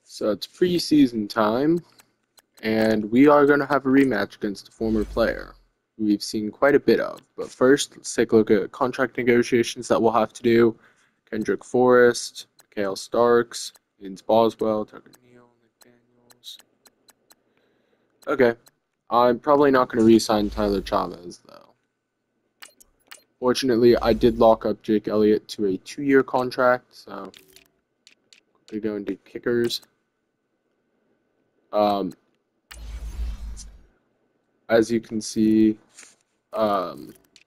So it's preseason time, and we are going to have a rematch against a former player who we've seen quite a bit of. But first, let's take a look at contract negotiations that we'll have to do. Kendrick Forrest, Mikhail Starks, Vince Boswell, Tucker Neal, McDaniels. Okay, I'm probably not going to re-sign Tyler Chavez, though. Fortunately, I did lock up Jake Elliott to a 2-year contract, so we go into kickers. Um, as you can see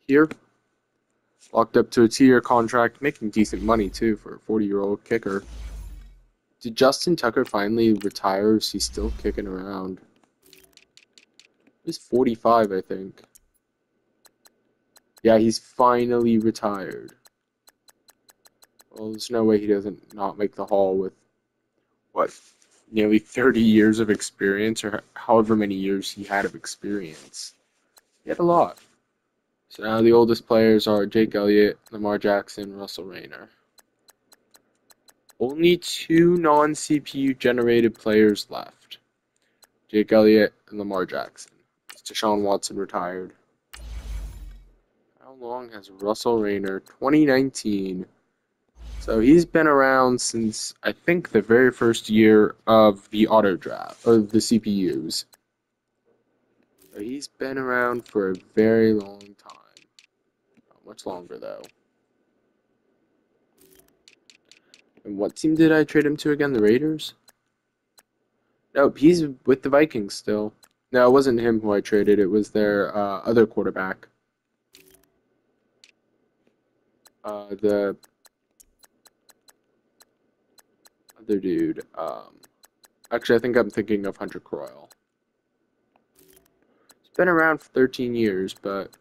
here, locked up to a 2-year contract, making decent money too for a 40-year-old kicker. Did Justin Tucker finally retire? Is he still kicking around? He's 45, I think. Yeah, he's finally retired. Well, there's no way he doesn't not make the Hall with, what, nearly 30 years of experience, or however many years he had of experience. He had a lot. So now the oldest players are Jake Elliott, Lamar Jackson, Russell Rayner. Only 2 non-CPU generated players left. Jake Elliott and Lamar Jackson. Is Deshaun Watson retired? How long has Russell Rayner? 2019. So he's been around since, I think, the very first year of the auto draft, or the CPUs. So he's been around for a very long time. Not much longer, though. And what team did I trade him to again? The Raiders? Nope, he's with the Vikings still. No, it wasn't him who I traded. It was their other quarterback. The other dude. Actually, I think I'm thinking of Hunter Croyle. He's been around for 13 years, but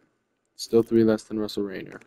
still 3 less than Russell Rayner.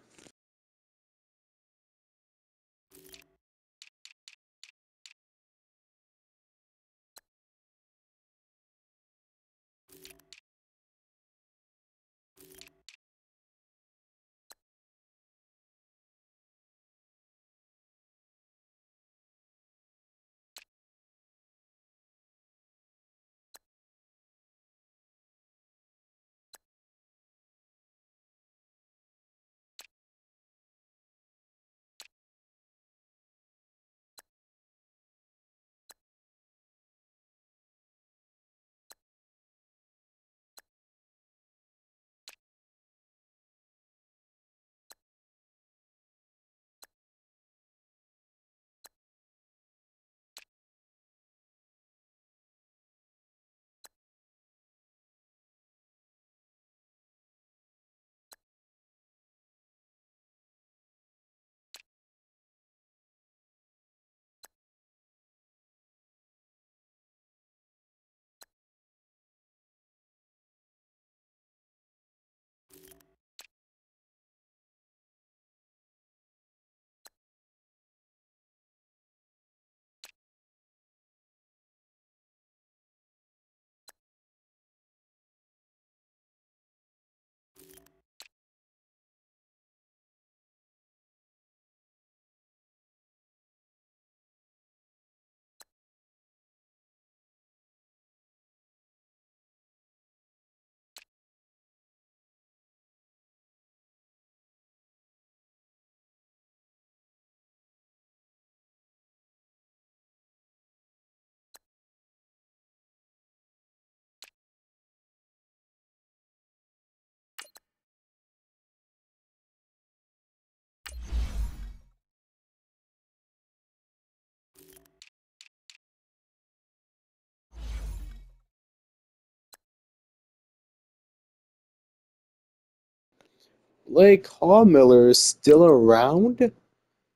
Blake Hallmiller is still around?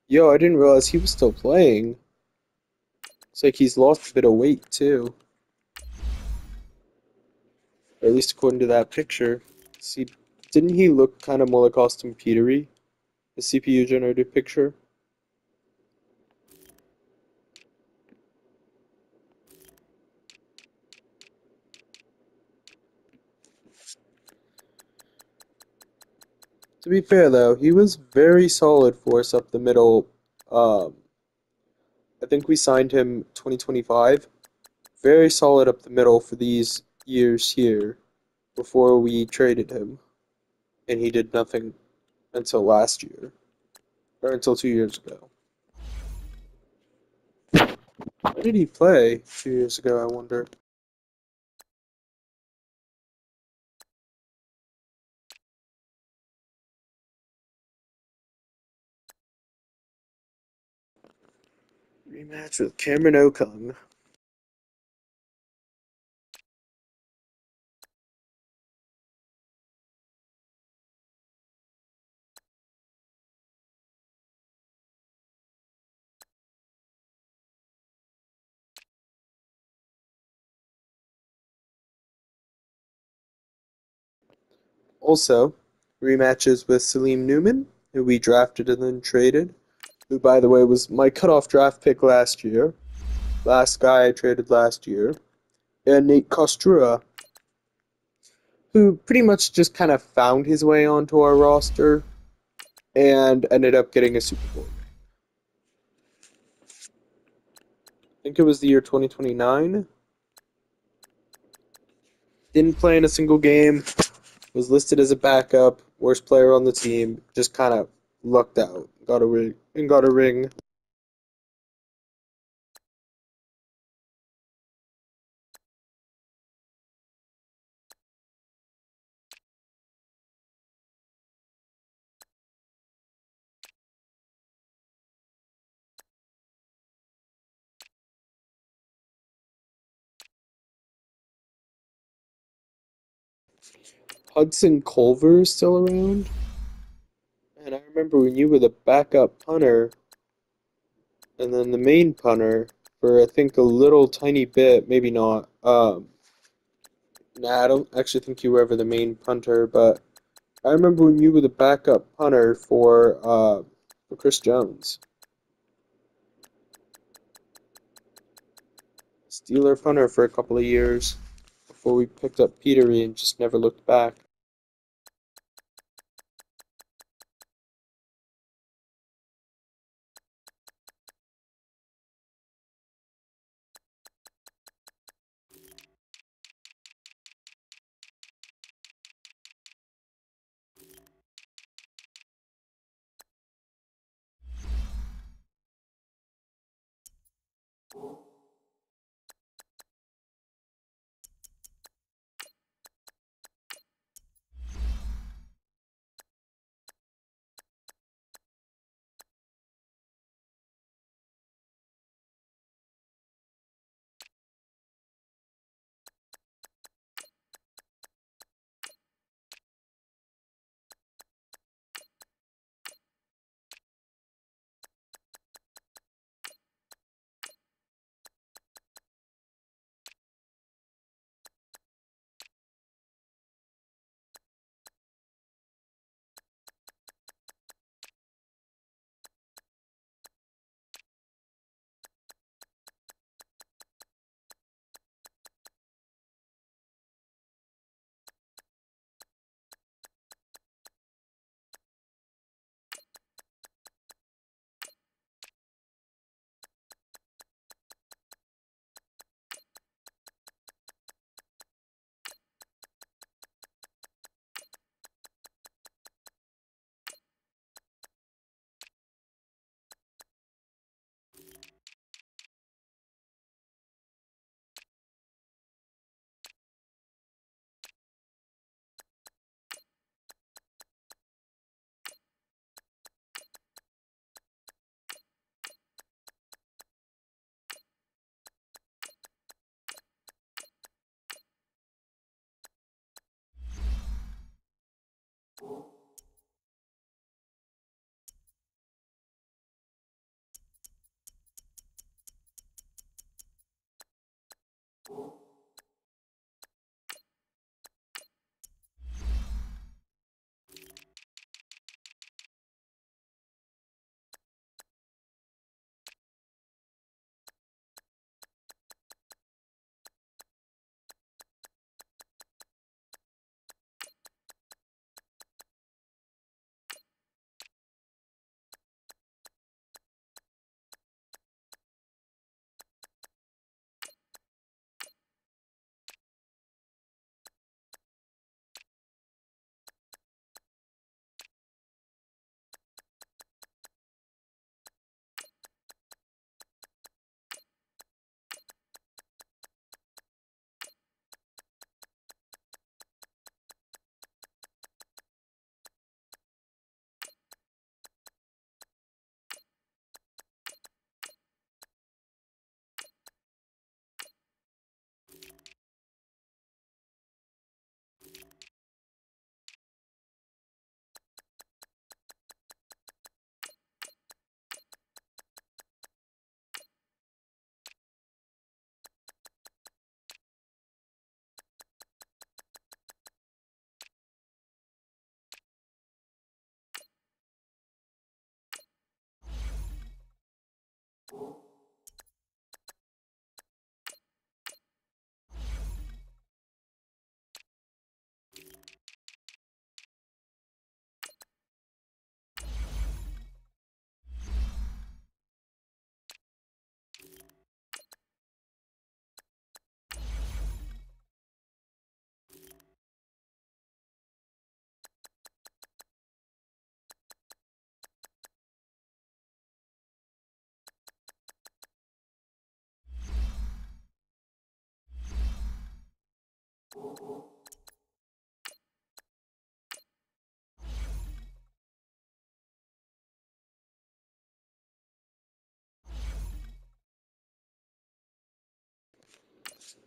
Yo, I didn't realize he was still playing. It's like he's lost a bit of weight too. Or at least according to that picture. See, didn't he look kind of more like Austin Petery? The CPU generated picture? To be fair though, he was very solid for us up the middle Um, I think we signed him 2025. Very solid up the middle for these years here before we traded him, and he did nothing until last year, or until 2 years ago. Where did he play 2 years ago, I wonder? Rematch with Cameron Okung. Also, rematches with Salim Newman, who we drafted and then traded, who, by the way, was my cutoff draft pick last year. Last guy I traded last year. And Nate Kostrua, who pretty much just kind of found his way onto our roster and ended up getting a Super Bowl. I think it was the year 2029. Didn't play in a single game. Was listed as a backup, worst player on the team. Just kind of lucked out. Got a ring and got a ring. Hudson Culver is still around. And I remember when you were the backup punter and then the main punter for I think a little tiny bit, maybe not. Nah, I don't actually think you were ever the main punter, but I remember when you were the backup punter for Chris Jones. Steeler punter for a couple of years before we picked up Petery and just never looked back.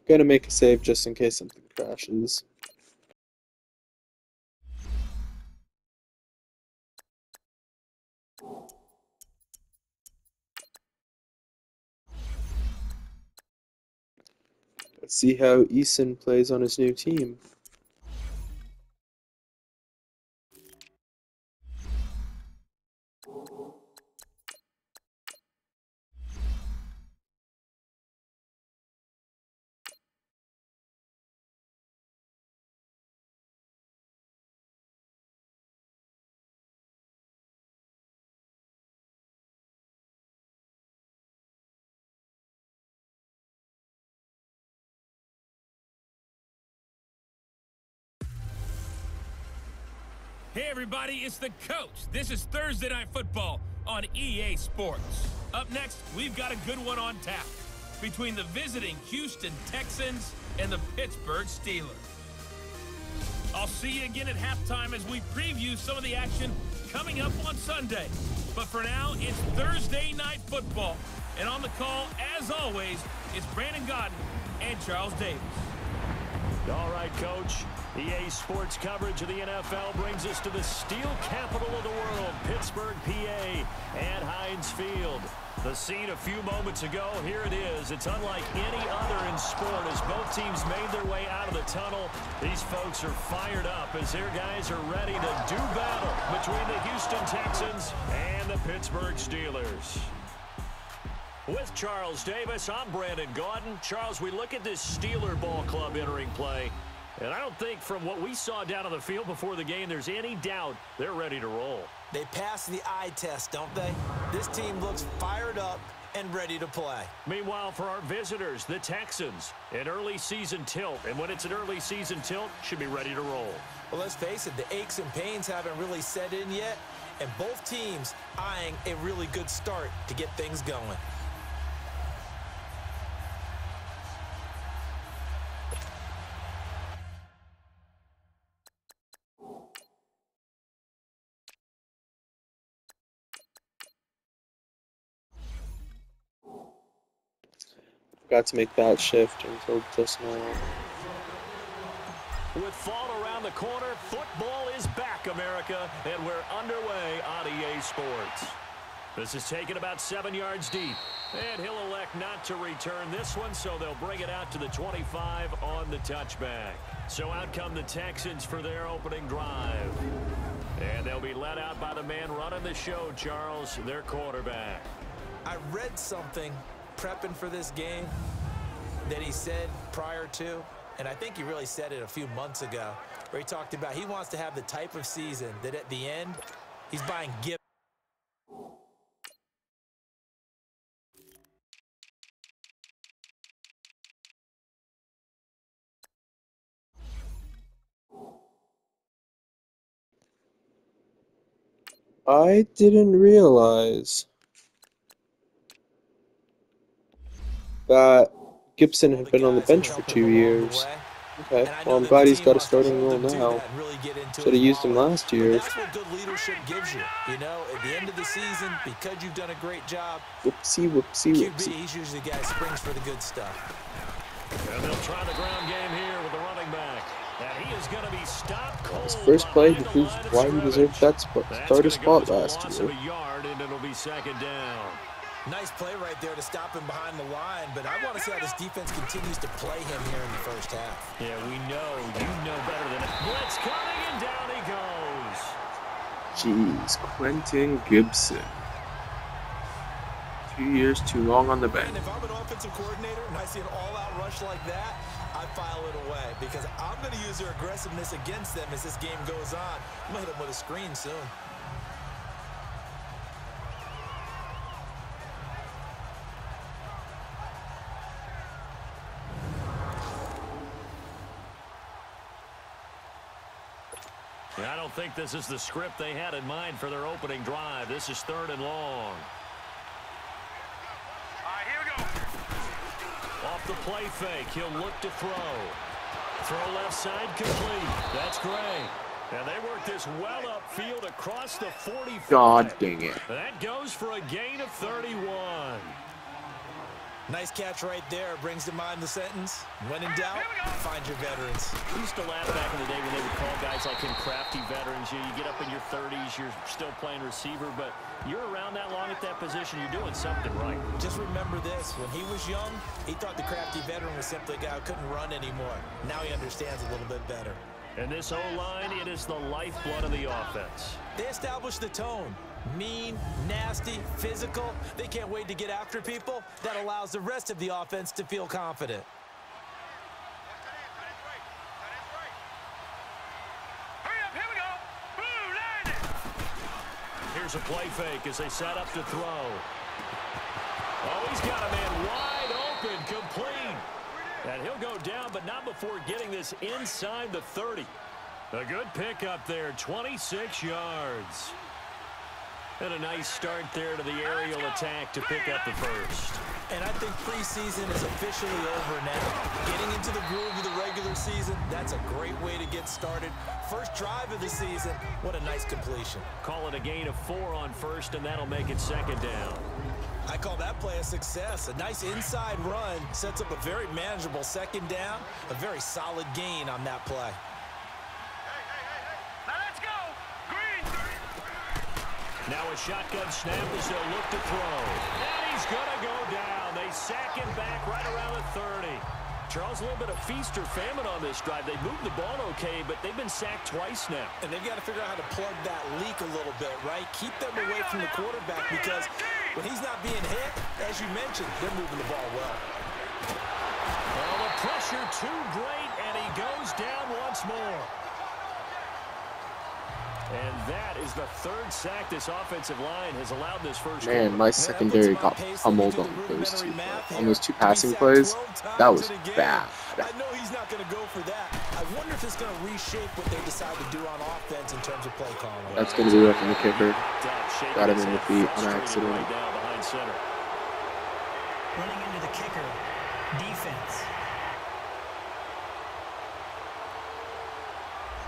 Gonna make a save just in case something crashes. Let's see how Eason plays on his new team. Hey everybody, it's the coach. This is Thursday Night Football on EA Sports. Up next, we've got a good one on tap between the visiting Houston Texans and the Pittsburgh Steelers. I'll see you again at halftime as we preview some of the action coming up on Sunday. But for now, it's Thursday Night Football. And on the call, as always, it's Brandon Godden and Charles Davis. All right, Coach. EA Sports coverage of the NFL brings us to the steel capital of the world, Pittsburgh, PA, at Heinz Field. The scene a few moments ago, here it is. It's unlike any other in sport as both teams made their way out of the tunnel. These folks are fired up as their guys are ready to do battle between the Houston Texans and the Pittsburgh Steelers. With Charles Davis, I'm Brandon Gaudin. Charles, we look at this Steeler ball club entering play, and I don't think from what we saw down on the field before the game there's any doubt they're ready to roll. They pass the eye test, don't they? This team looks fired up and ready to play. Meanwhile, for our visitors, the Texans, an early season tilt, and when it's an early season tilt, should be ready to roll. Well, let's face it, the aches and pains haven't really set in yet, and both teams eyeing a really good start to get things going. Got to make that shift until just now. With fall around the corner, football is back, America, and we're underway on EA Sports. This is taken about 7 yards deep, and he'll elect not to return this one, so they'll bring it out to the 25 on the touchback. So out come the Texans for their opening drive. And they'll be led out by the man running the show, Charles, their quarterback. I read something prepping for this game that he said prior to, and I think he really said it a few months ago, where he talked about he wants to have the type of season that at the end, he's buying gifts. I didn't realize that Gibson had been on the bench for 2 years. Okay, well I'm glad he's got a starting role now. Should have used him last year. That's what good leadership gives you. You know, at the end of the season, because you've done a great job, Whoopsie, whoopsie, QB, whoopsie. he's usually the guy that springs for the good stuff. And they'll try the ground game here with the running back. And he is going to be stopped cold. His first play, he proves why he deserved that starter spot last year. A yard, and it'll be second down. Nice play right there to stop him behind the line, but I want to see how this defense continues to play him here in the first half. Yeah, we know. You know better than it. Blitz coming, and down he goes. Jeez, Quentin Gibson. 2 years too long on the bench. And if I'm an offensive coordinator and I see an all-out rush like that, I file it away because I'm going to use their aggressiveness against them as this game goes on. I'm going to hit them with a screen soon. I don't think this is the script they had in mind for their opening drive. This is 3rd and long. Here we go. Off the play fake, he'll look to throw. Throw left side complete. That's great. And they work this well upfield across the 45. God dang it. That goes for a gain of 31. Nice catch right there. Brings to mind the sentence, when in doubt, find your veterans. We used to laugh back in the day when they would call guys like him crafty veterans. You get up in your 30s, you're still playing receiver, but you're around that long at that position, you're doing something right. Just remember this. When he was young, he thought the crafty veteran was simply a guy who couldn't run anymore. Now he understands a little bit better. And this O-line, it is the lifeblood of the offense. They established the tone. Mean, nasty, physical. They can't wait to get after people. That allows the rest of the offense to feel confident. Hurry up, here we go. Boom, landed. Here's a play fake as they set up to throw. Oh, he's got a man wide open, complete. And he'll go down, but not before getting this inside the 30. A good pickup there, 26 yards. And a nice start there to the aerial attack to pick up the first. And I think preseason is officially over now. Getting into the groove of the regular season, that's a great way to get started. First drive of the season, what a nice completion. Call it a gain of 4 on first, and that'll make it 2nd down. I call that play a success. A nice inside run sets up a very manageable 2nd down. A very solid gain on that play. Now a shotgun snap as they'll look to throw. And he's going to go down. They sack him back right around the 30. Charles, a little bit of feast or famine on this drive. They moved the ball okay, but they've been sacked twice now. And they've got to figure out how to plug that leak a little bit, right? Keep them away from the quarterback because when he's not being hit, as you mentioned, they're moving the ball well. Well, the pressure too great, and he goes down once more. And that is the 3rd sack this offensive line has allowed this first quarter. Man, my secondary got pummeled on those 2 plays. On those 2 passing plays, that was bad. I know he's not going to go for that. I wonder if it's going to reshape what they decide to do on offense in terms of play calling. That's going to be roughing the kicker. Got him in the feet on accident. Right down behind center. Running into the kicker. Defense.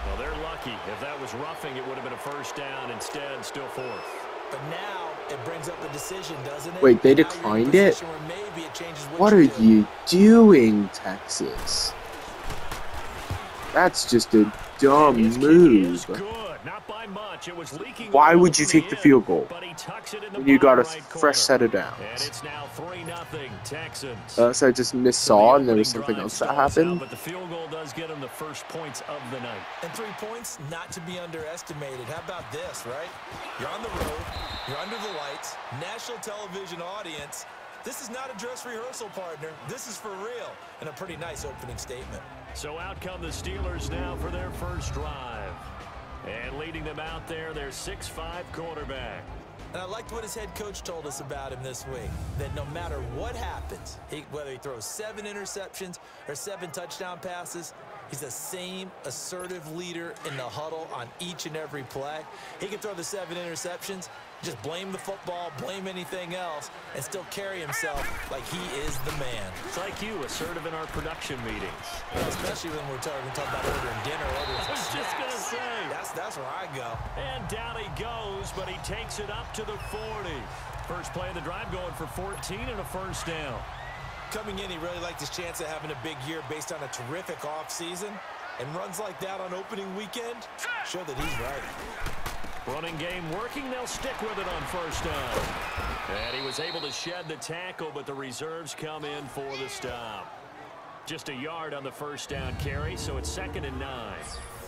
Well, they're lucky. If that was roughing, it would have been a 1st down. Instead, still 4th. But now it brings up a decision, doesn't it? Wait, they declined it? What are you doing, Texas? That's just a dumb move. Not by much. It was leaking. Why would you take the field goal when you got a fresh set of downs? And it's now 3-0 Texans. So I just missaw and there was something else that happened. But the field goal does get them the first points of the night. And 3 points, not to be underestimated. How about this, right? You're on the road, you're under the lights, national television audience. This is not a dress rehearsal, partner. This is for real. And a pretty nice opening statement. So out come the Steelers now for their first drive. And leading them out there, their 6'5" quarterback. And I liked what his head coach told us about him this week, that no matter what happens, whether he throws 7 interceptions or 7 touchdown passes, he's the same assertive leader in the huddle on each and every play. He can throw the 7 interceptions, just blame the football, blame anything else, and still carry himself like he is the man. It's like you, assertive in our production meetings. Well, especially when we're talking about ordering dinner, ordering I was just going to say. That's where I go. And down he goes, but he takes it up to the 40. First play of the drive going for 14 and a 1st down. Coming in, he really liked his chance of having a big year based on a terrific offseason. And runs like that on opening weekend show that he's right. Running game working, they'll stick with it on 1st down. And he was able to shed the tackle, but the reserves come in for the stop. Just a yard on the first down carry, so it's 2nd and 9.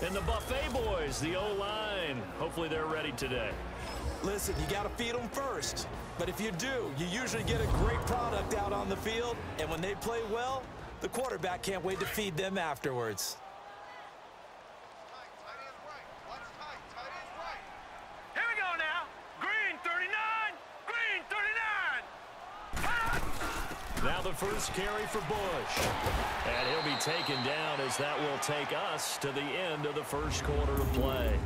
And the Buffet boys, the O-line, hopefully they're ready today. Listen, you got to feed them first. But if you do, you usually get a great product out on the field. And when they play well, the quarterback can't wait to feed them afterwards. Here we go now. Green 39. Green 39. Now the first carry for Bush. And he'll be taken down as that will take us to the end of the first quarter of play.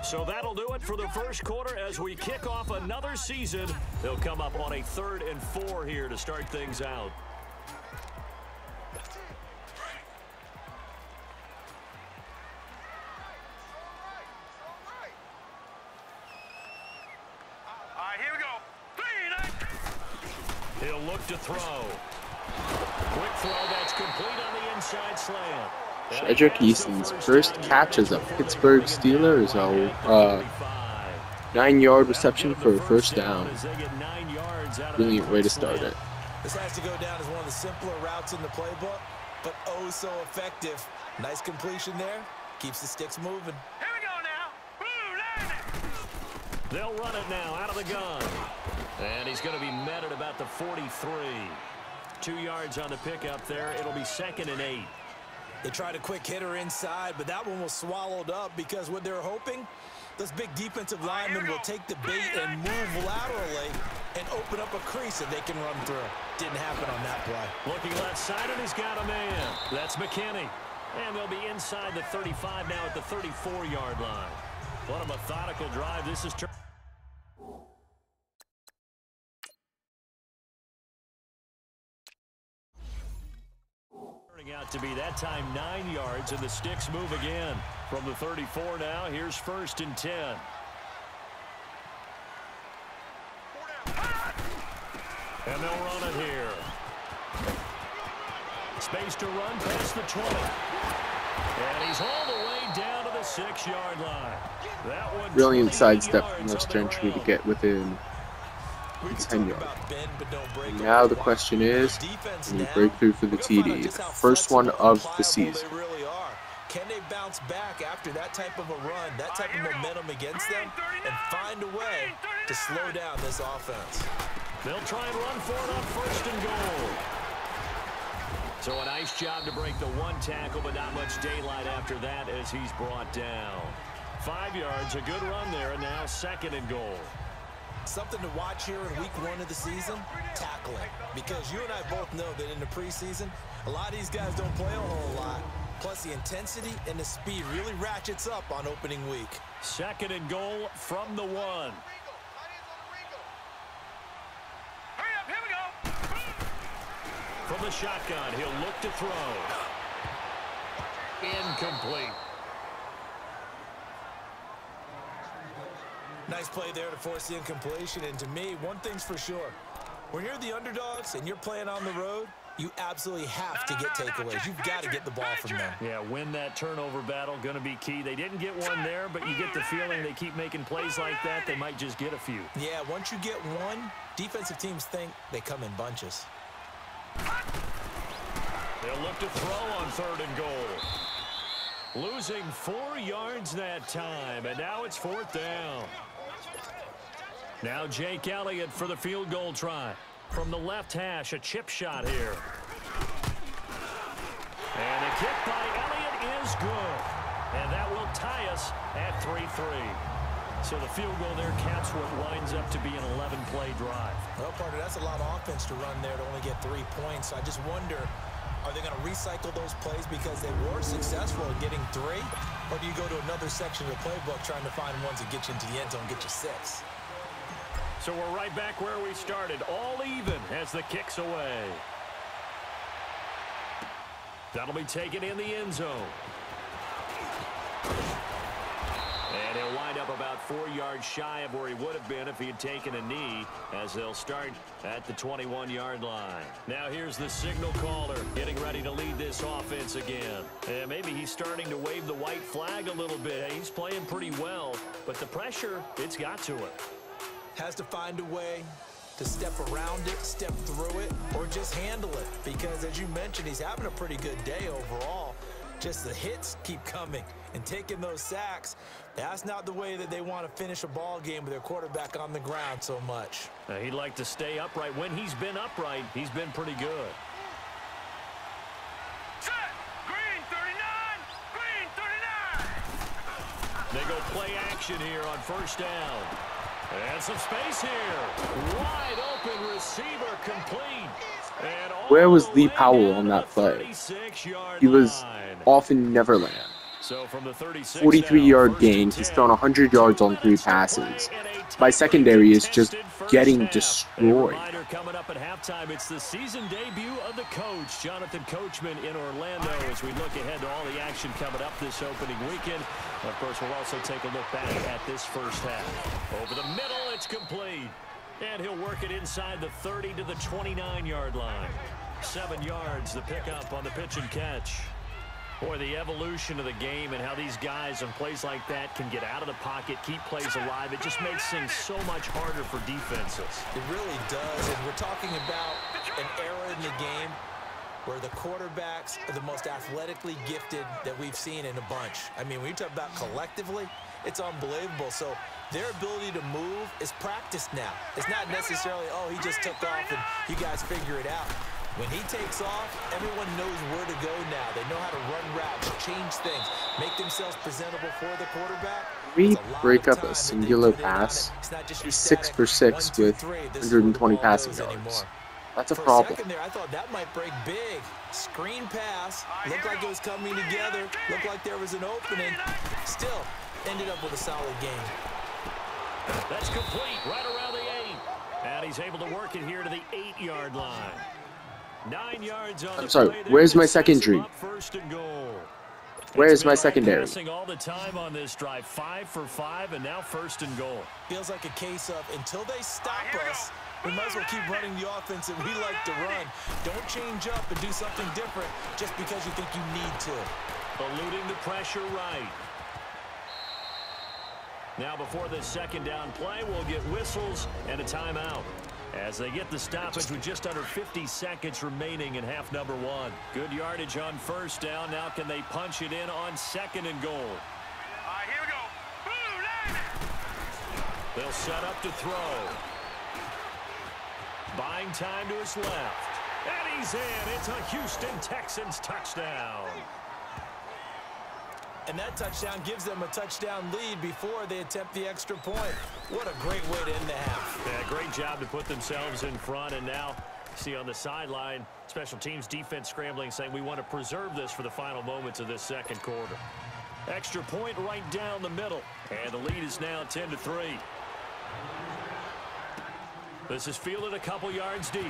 So that'll do it for the first quarter as we kick off another season. They'll come up on a 3rd and 4 here to start things out. All right, here we go. He'll look to throw. Quick throw that's complete on the inside slant. Edaug-Ethanb's first catch as a Pittsburgh Steeler is a 9-yard reception for a first down. Brilliant way to start it. This has to go down as one of the simpler routes in the playbook, but oh so effective. Nice completion there. Keeps the sticks moving. Here we go now. Blue line. They'll run it now out of the gun. And he's going to be met at about the 43. 2 yards on the pickup there. It'll be 2nd and 8. They tried a quick hitter inside, but that one was swallowed up because what they're hoping, this big defensive lineman will take the bait and move laterally and open up a crease that they can run through. Didn't happen on that play. Looking left side, and he's got a man. That's McKinney. And they'll be inside the 35 now at the 34-yard line. What a methodical drive this is. Out to be that time 9 yards, and the sticks move again from the 34 now. Here's 1st and 10. And they'll run it here. Space to run past the 20. And he's all the way down to the 6-yard line. That one Brilliant sidestep from West Gentry to get within 10 yards. Now the question is, can you break through for the TD? First one of the season. Can they bounce back after that type of a run, that type of momentum against them, and find a way to slow down this offense? They'll try and run for it on 1st and goal. So a nice job to break the 1 tackle, but not much daylight after that as he's brought down. 5 yards, a good run there, and now 2nd and goal. Something to watch here in week 1 of the season, tackling. Because you and I both know that in the preseason, a lot of these guys don't play a whole lot. Plus the intensity and the speed really ratchets up on opening week. 2nd and goal from the 1. Hurry up, here we go. From the shotgun, he'll look to throw. Incomplete. Nice play there to force the incompletion. And to me, one thing's for sure. When you're the underdogs and you're playing on the road, you absolutely have to get takeaways. You've got to get the ball from them. Yeah, win that turnover battle, going to be key. They didn't get one there, but you get the feeling they keep making plays like that, they might just get a few. Yeah, once you get one, defensive teams think they come in bunches. They'll look to throw on 3rd and goal. Losing 4 yards that time, and now it's 4th down. Now Jake Elliott for the field goal try. From the left hash, a chip shot here. And a kick by Elliott is good. And that will tie us at 3-3. So the field goal there caps what winds up to be an 11-play drive. Well, partner, that's a lot of offense to run there to only get 3 points. I just wonder, are they going to recycle those plays because they were successful in getting 3? Or do you go to another section of the playbook trying to find ones that get you into the end zone and get you 6? So we're right back where we started, all even as the kick's away. That'll be taken in the end zone. And he'll wind up about 4 yards shy of where he would have been if he had taken a knee, as they'll start at the 21-yard line. Now here's the signal caller getting ready to lead this offense again. And maybe he's starting to wave the white flag a little bit. He's playing pretty well, but the pressure, it's got to him. Has to find a way to to step around it, step through it, or just handle it. Because as you mentioned, he's having a pretty good day overall. Just the hits keep coming and taking those sacks. That's not the way that they want to finish a ball game with their quarterback on the ground so much. He'd like to stay upright. When he's been upright, he's been pretty good. They go play action here on first down. And some space here. Wide open receiver complete. And Where was Lee Powell on that play? He was off in Neverland. So from the 43-yard gain. He's thrown 100 yards on 3 passes. My secondary is just getting destroyed. Coming up at halftime, it's the season debut of the coach, Jonathan Coachman, in Orlando, as we look ahead to all the action coming up this opening weekend. Of course, we'll also take a look back at this first half. Over the middle, it's complete. And he'll work it inside the 30 to the 29-yard line. 7 yards, the pickup on the pitch and catch. Boy, the evolution of the game and how these guys on plays like that can get out of the pocket, keep plays alive, it just makes things so much harder for defenses. It really does, and we're talking about an era in the game where the quarterbacks are the most athletically gifted that we've seen in a bunch. I mean, when you talk about collectively, it's unbelievable. So their ability to move is practiced now. It's not necessarily, oh, he just took off and you guys figure it out. When he takes off, everyone knows where to go now. They know how to run routes, change things, make themselves presentable for the quarterback. We break up a singular pass. He's 6 for 6 with 120 passing yards. That's a problem. For a second there, I thought that might break big. Screen pass, looked like it was coming together, looked like there was an opening. Still, ended up with a solid game. That's complete, right around the 8. And he's able to work it here to the 8-yard line. 9 yards on I'm sorry, where's my secondary? First and goal. Where's my secondary? All the time on this drive, 5 for 5, and now first and goal. Feels like a case of until they stop us, we might as well keep running the offense that we like to run. Don't change up and do something different just because you think you need to. Eluding the pressure right. Now before this second down play, we'll get whistles and a timeout as they get the stoppage with just under 50 seconds remaining in half number 1. Good yardage on first down. Now can they punch it in on second and goal? All right, here we go. They'll set up to throw. Buying time to his left. And he's in. It's a Houston Texans touchdown. And that touchdown gives them a touchdown lead before they attempt the extra point. What a great way to end the half. Yeah, great job to put themselves in front. And now, see on the sideline, special teams defense scrambling, saying we want to preserve this for the final moments of this second quarter. Extra point right down the middle. And the lead is now 10-3. This is fielded a couple yards deep.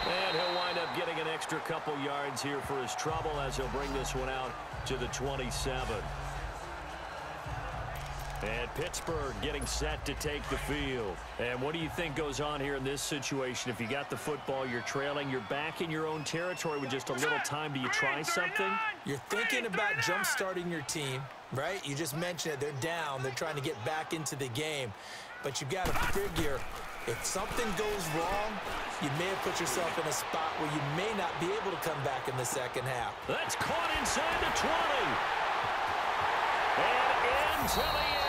And he'll wind up getting an extra couple yards here for his trouble as he'll bring this one out to the 27. And Pittsburgh getting set to take the field. And what do you think goes on here in this situation? If you got the football, you're trailing, you're back in your own territory with just a little time. Do you try something? You're thinking about jump-starting your team, right? You just mentioned it. They're down. They're trying to get back into the game. But you've got to figure, if something goes wrong, you may have put yourself in a spot where you may not be able to come back in the second half. That's caught inside the 20. And into the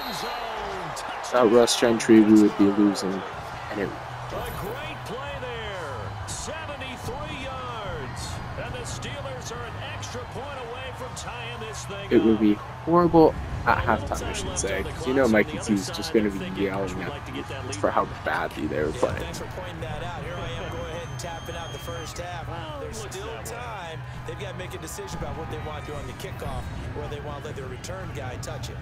end zone. Without Russ Gentry, we would be losing. And it a great play there. 73 yards. And the Steelers are an extra point away from tying this thing it would up. be horrible at halftime, I should say. Because you know Mikey T is just going to be yelling at for how badly they were playing. Thanks for pointing that out. Here I am going ahead and tapping out the first half. There's still time. They've got to make a decision about what they want to do on the kickoff, or they want to let their return guy touch it.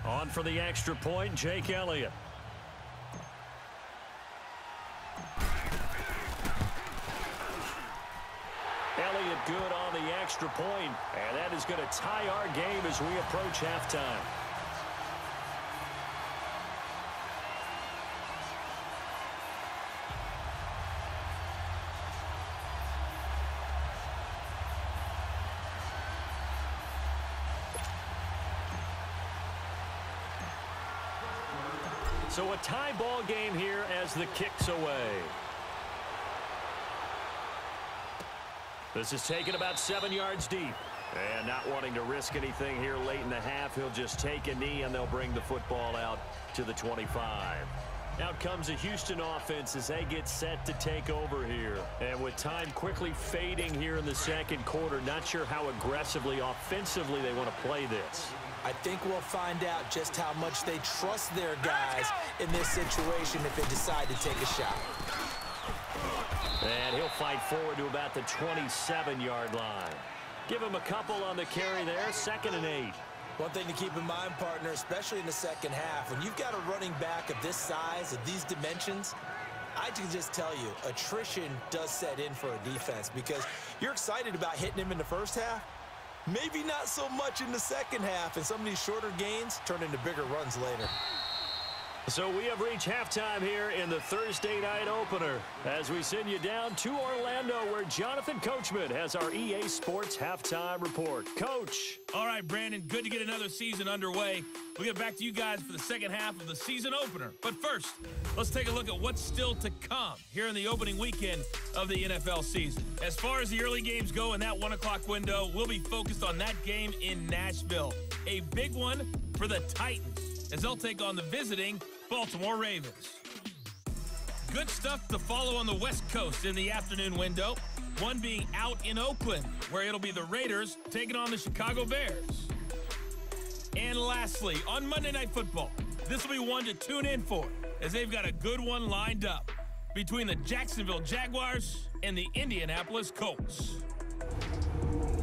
On for the extra point, Jake Elliott. Elliott good on the extra point, and that is going to tie our game as we approach halftime. So a tie ball game here as the kick's away. This is taken about 7 yards deep. And not wanting to risk anything here late in the half, he'll just take a knee and they'll bring the football out to the 25. Out comes a Houston offense as they get set to take over here. And with time quickly fading here in the second quarter, not sure how aggressively, offensively they want to play this. I think we'll find out just how much they trust their guys in this situation if they decide to take a shot. And he'll fight forward to about the 27-yard line. Give him a couple on the carry there, 2nd and 8. One thing to keep in mind, partner, especially in the second half, when you've got a running back of this size, of these dimensions, I can just tell you, attrition does set in for a defense because you're excited about hitting him in the first half. Maybe not so much in the second half, and some of these shorter gains turn into bigger runs later. So we have reached halftime here in the Thursday night opener as we send you down to Orlando where Jonathan Coachman has our EA Sports halftime report. Coach. All right, Brandon, good to get another season underway. We'll get back to you guys for the second half of the season opener. But first, let's take a look at what's still to come here in the opening weekend of the NFL season. As far as the early games go in that 1 o'clock window, we'll be focused on that game in Nashville. A big one for the Titans as they'll take on the visiting Baltimore Ravens. Good stuff to follow on the West Coast in the afternoon window. One being out in Oakland, where it'll be the Raiders taking on the Chicago Bears. And lastly, on Monday Night Football, this will be one to tune in for, as they've got a good one lined up between the Jacksonville Jaguars and the Indianapolis Colts.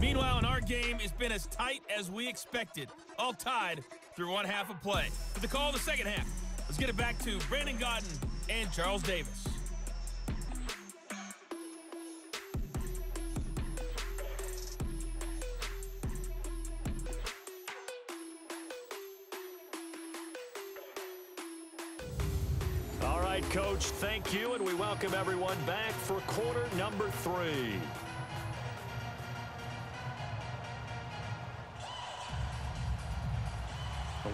Meanwhile, in our game, it's been as tight as we expected, all tied through one half of play. For the call of the second half, let's get it back to Brandon Godden and Charles Davis. All right, Coach, thank you, and we welcome everyone back for quarter number 3.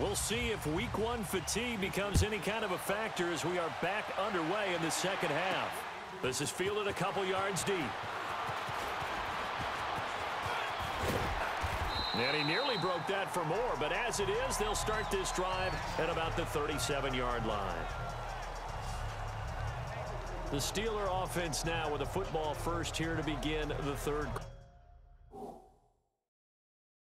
We'll see if week 1 fatigue becomes any kind of a factor as we are back underway in the second half. This is fielded a couple yards deep. And he nearly broke that for more, but as it is, they'll start this drive at about the 37-yard line. The Steeler offense now with a football first here to begin the third quarter.